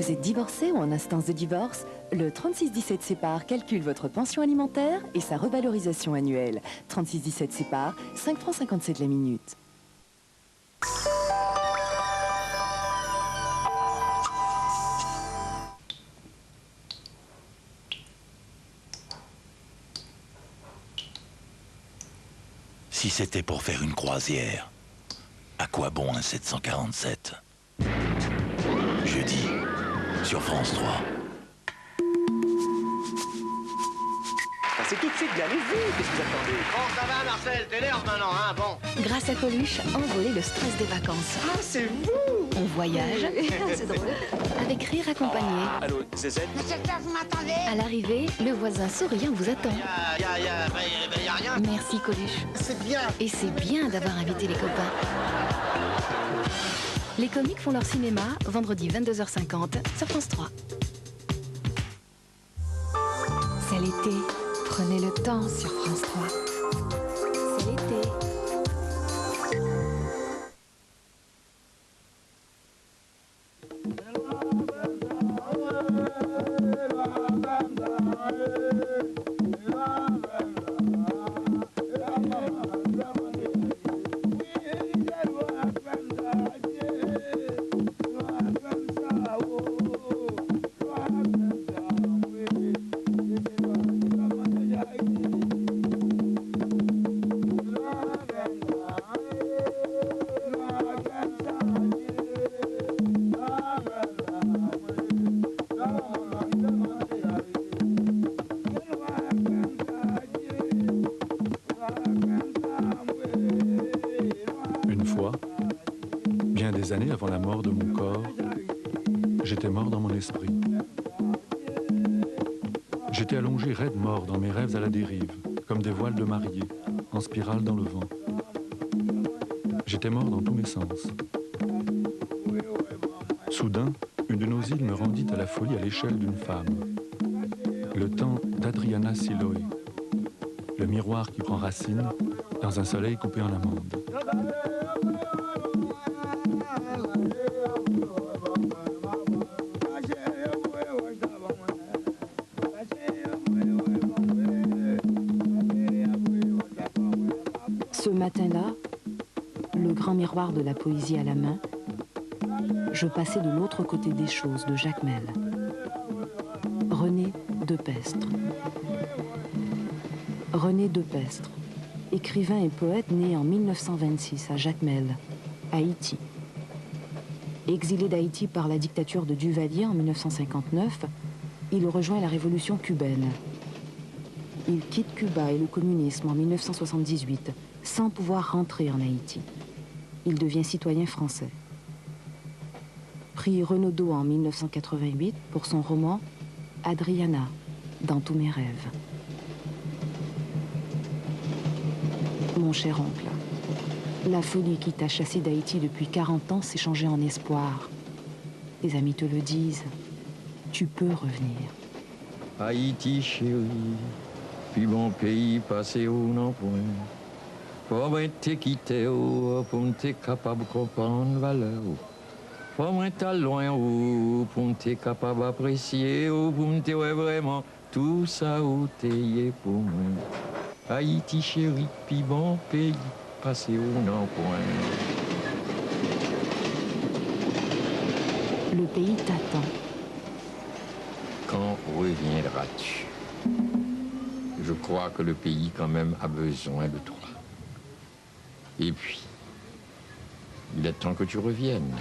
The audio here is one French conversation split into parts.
Vous êtes divorcé ou en instance de divorce? Le 3617 Sépare calcule votre pension alimentaire et sa revalorisation annuelle. 3617 Sépare, 5 francs 57 la minute. Si c'était pour faire une croisière, à quoi bon un 747? Jeudi, sur France 3. C'est tout de suite, bien, allez-y, qu'est-ce que vous attendez? Bon, ça va, Marcel, t'énerves maintenant, hein, bon. Grâce à Coluche, envolez le stress des vacances. Ah, c'est vous! On voyage C'est drôle. avec rire accompagné. Allô, ZZ? Monsieur le père, vous m'entendez? À l'arrivée, le voisin souriant vous attend. Y a rien. Merci Coluche. C'est bien. Et c'est bien d'avoir invité les copains. Les comiques font leur cinéma, vendredi 22h50 sur France 3. C'est l'été. Prenez le temps sur France 3. C'est l'été. Une fois, bien des années avant la mort de mon corps, j'étais mort dans mon esprit. J'étais allongé raide mort dans mes rêves à la dérive, comme des voiles de mariée, en spirale dans le vent. J'étais mort dans tous mes sens. Soudain, une de nos îles me rendit à la folie à l'échelle d'une femme. Le temps d'Adriana Siloé, le miroir qui prend racine dans un soleil coupé en amande. Ce matin-là, le grand miroir de la poésie à la main, je passais de l'autre côté des choses de Jacmel. René Depestre. René Depestre, écrivain et poète né en 1926 à Jacmel, Haïti. Exilé d'Haïti par la dictature de Duvalier en 1959, il rejoint la révolution cubaine. Il quitte Cuba et le communisme en 1978, sans pouvoir rentrer en Haïti. Il devient citoyen français. Prix Renaudot en 1988 pour son roman « Adriana, dans tous mes rêves ». Mon cher oncle, la folie qui t'a chassé d'Haïti depuis 40 ans s'est changée en espoir. Tes amis te le disent, tu peux revenir. Haïti chérie, puis bon pays passé au non point. Pour moi te quitter pour me capable de comprendre valeur. Pour moi t'as loin pour me capable d'apprécier pour me vraiment tout ça où t'es pour moi. Haïti chérie, puis bon pays passé au non point. Le pays t'attend. Quand reviendras-tu? Je crois que le pays quand même a besoin de toi. Et puis, il est temps que tu reviennes.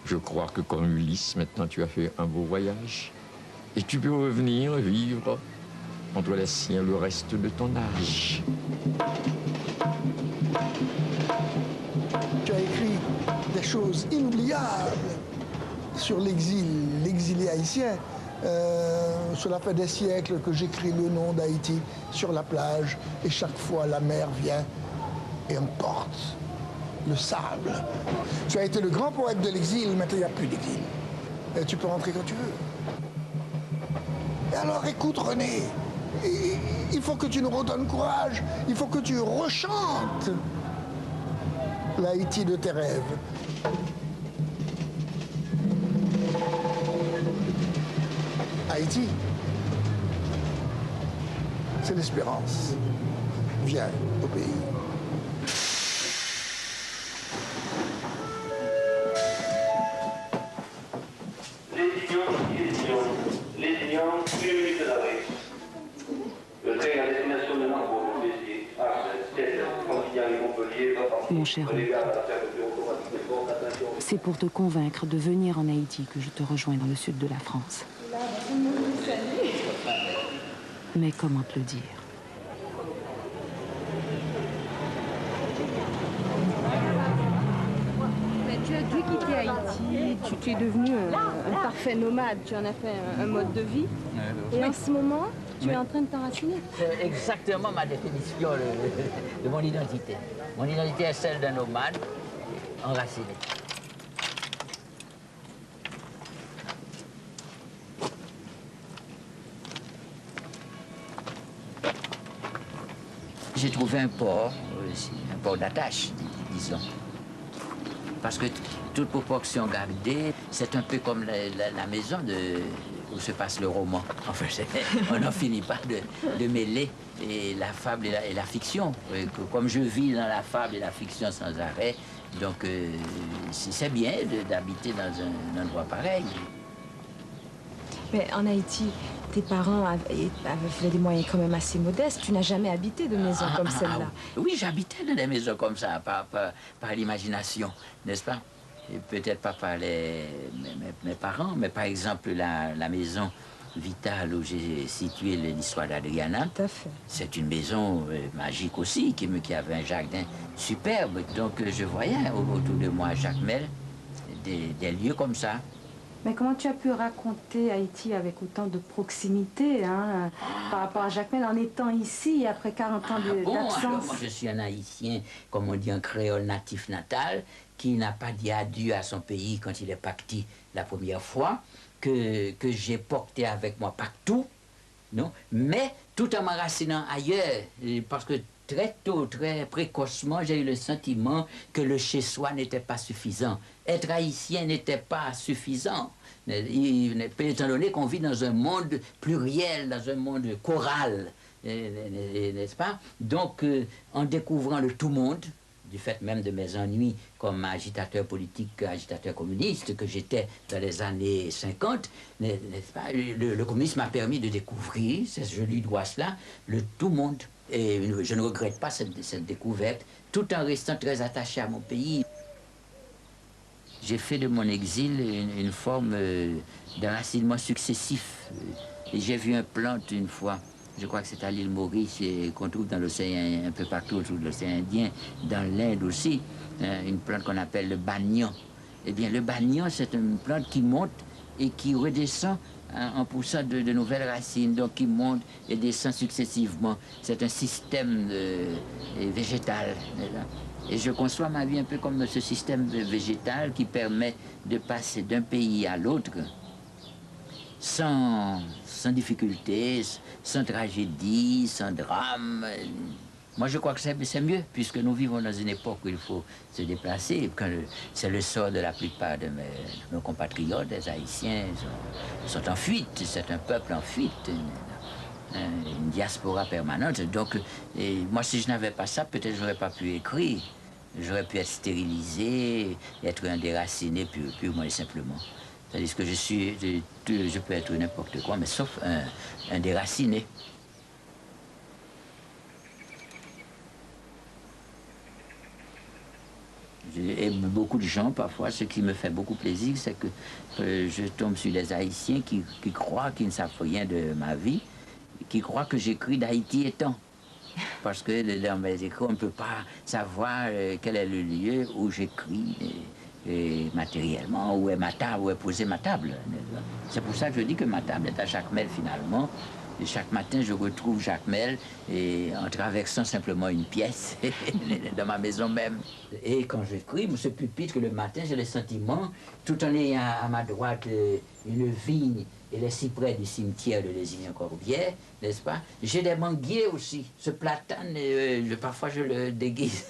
Je crois que comme Ulysse, maintenant tu as fait un beau voyage. Et tu peux revenir vivre entre les siens le reste de ton âge. Tu as écrit des choses inoubliables sur l'exilé haïtien. Cela fait des siècles que j'écris le nom d'Haïti sur la plage et chaque fois la mer vient et emporte le sable. Tu as été le grand poète de l'exil, maintenant il n'y a plus d'exil. Et tu peux rentrer quand tu veux. Et alors écoute René, il faut que tu nous redonnes courage, il faut que tu rechantes l'Haïti de tes rêves. Haïti, c'est l'espérance. Viens au pays. Lézignan, 1 minute d'arrêt. Le train à destination de Nambour, Béziers, Arles, Tête, Candiac et Montpellier va partir. Mon cher homme, c'est pour te convaincre de venir en Haïti que je te rejoins dans le sud de la France. Mais comment te le dire? Mais tu as dû quitter Haïti, tu es devenu un parfait nomade, tu en as fait un mode de vie. Et en ce moment, tu es en train de t'enraciner. C'est exactement ma définition de mon identité. Mon identité est celle d'un nomade enraciné. J'ai trouvé un port d'attache, disons. Parce que toute proportion gardée, c'est un peu comme la maison où se passe le roman. Enfin, on n'en finit pas de mêler la fable et la fiction. Comme je vis dans la fable et la fiction sans arrêt, donc c'est bien d'habiter dans un endroit pareil. Mais en Haïti, tes parents avaient fait des moyens quand même assez modestes. Tu n'as jamais habité de maison comme celle-là. Oui, j'habitais dans des maisons comme ça, par l'imagination, n'est-ce pas? Et peut-être pas par mes parents, mais par exemple la maison Vitale où j'ai situé l'histoire d'Adriana. Tout à fait. C'est une maison magique aussi, qui avait un jardin superbe. Donc je voyais autour de moi à Jacmel des lieux comme ça. Mais comment tu as pu raconter Haïti avec autant de proximité par rapport à Jacmel en étant ici après 40 ans d'absence? Moi, je suis un Haïtien, comme on dit, un créole natif natal, qui n'a pas dit adieu à son pays quand il est parti la première fois, que j'ai porté avec moi partout, non? Mais tout en m'enracinant ailleurs, parce que très tôt, très précocement, j'ai eu le sentiment que le chez-soi n'était pas suffisant. Être haïtien n'était pas suffisant. Étant donné qu'on vit dans un monde pluriel, dans un monde choral, n'est-ce pas? Donc, en découvrant le tout-monde, du fait même de mes ennuis comme agitateur politique, agitateur communiste, que j'étais dans les années 50, n'est-ce pas? Le communisme m'a permis de découvrir, je lui dois cela, le tout-monde. Et je ne regrette pas cette découverte, tout en restant très attaché à mon pays. J'ai fait de mon exil une forme d'enracinement successif. Et j'ai vu un plante une fois, je crois que c'est à l'île Maurice, qu'on trouve dans l'océan, un peu partout autour de l'océan Indien, dans l'Inde aussi, une plante qu'on appelle le banyan. Eh bien, le banyan, c'est une plante qui monte et qui redescend en poussant de nouvelles racines, donc qui monte et descend successivement. C'est un système végétal. Et je conçois ma vie un peu comme ce système végétal qui permet de passer d'un pays à l'autre sans difficulté, sans tragédie, sans drame. Moi, je crois que c'est mieux, puisque nous vivons dans une époque où il faut se déplacer. C'est le sort de la plupart de nos compatriotes, des Haïtiens, sont en fuite. C'est un peuple en fuite, une diaspora permanente. Donc, moi, si je n'avais pas ça, peut-être je n'aurais pas pu écrire. J'aurais pu être stérilisé, être un déraciné purement et simplement. C'est-à-dire que je peux être n'importe quoi, mais sauf un déraciné. Et beaucoup de gens, parfois, ce qui me fait beaucoup plaisir, c'est que je tombe sur des Haïtiens qui croient qu'ils ne savent rien de ma vie, qui croient que j'écris d'Haïti étant. Parce que dans mes écrits, on ne peut pas savoir quel est le lieu où j'écris matériellement, où est ma table, où est posée ma table. C'est pour ça que je dis que ma table est à Jacmel, finalement. Et chaque matin, je retrouve Jacmel en traversant simplement une pièce dans ma maison même. Et quand j'écris, ce pupitre, le matin, j'ai le sentiment, tout en ayant à ma droite une vigne et les cyprès du cimetière de Lézignan-Corbière, n'est-ce pas? J'ai des manguiers aussi. Ce platane, parfois je le déguise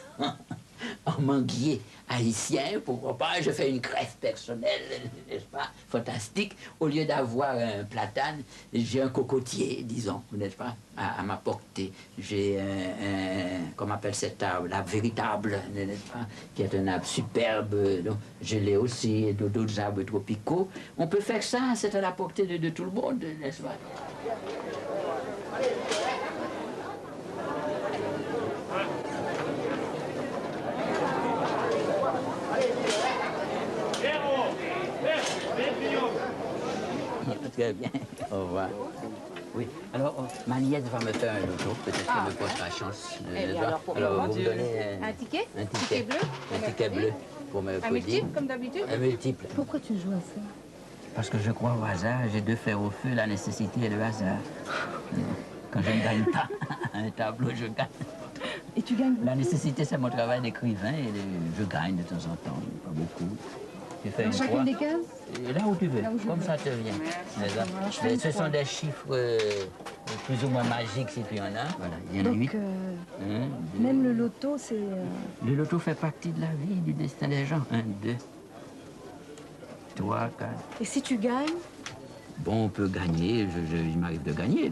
en manguier haïtien, pourquoi pas, je fais une greffe personnelle, n'est-ce pas, fantastique. Au lieu d'avoir un platane, j'ai un cocotier, disons, n'est-ce pas, à ma portée. J'ai comment on appelle cet arbre, l'arbre véritable, n'est-ce pas, qui est un arbre superbe. Donc, je l'ai aussi, d'autres arbres tropicaux. On peut faire ça, c'est à la portée de tout le monde, n'est-ce pas. Très bien. Au revoir. Oui. Alors, ma nièce va me faire un loto. Peut-être qu'elle me portera chance. Alors, vous me donnez un ticket? Un ticket bleu? Un ticket bleu pour me Un multiple, comme d'habitude? Un multiple. Pourquoi tu joues à ça? Parce que je crois au hasard. J'ai deux fers au feu, la nécessité et le hasard. Quand je ne gagne pas un tableau, je gagne. Et tu gagnes beaucoup? La nécessité, c'est mon travail d'écrivain et je gagne de temps en temps, pas beaucoup. Dans chacune des cases? Et là où tu veux, comme veux. ça te vient. Mais ce sont des chiffres plus ou moins magiques si tu en as. Voilà, il y en a 8. Même le loto, c'est... Le loto fait partie de la vie, du destin des gens. 1, 2, 3, 4. Et si tu gagnes? Bon, on peut gagner, il m'arrive de gagner.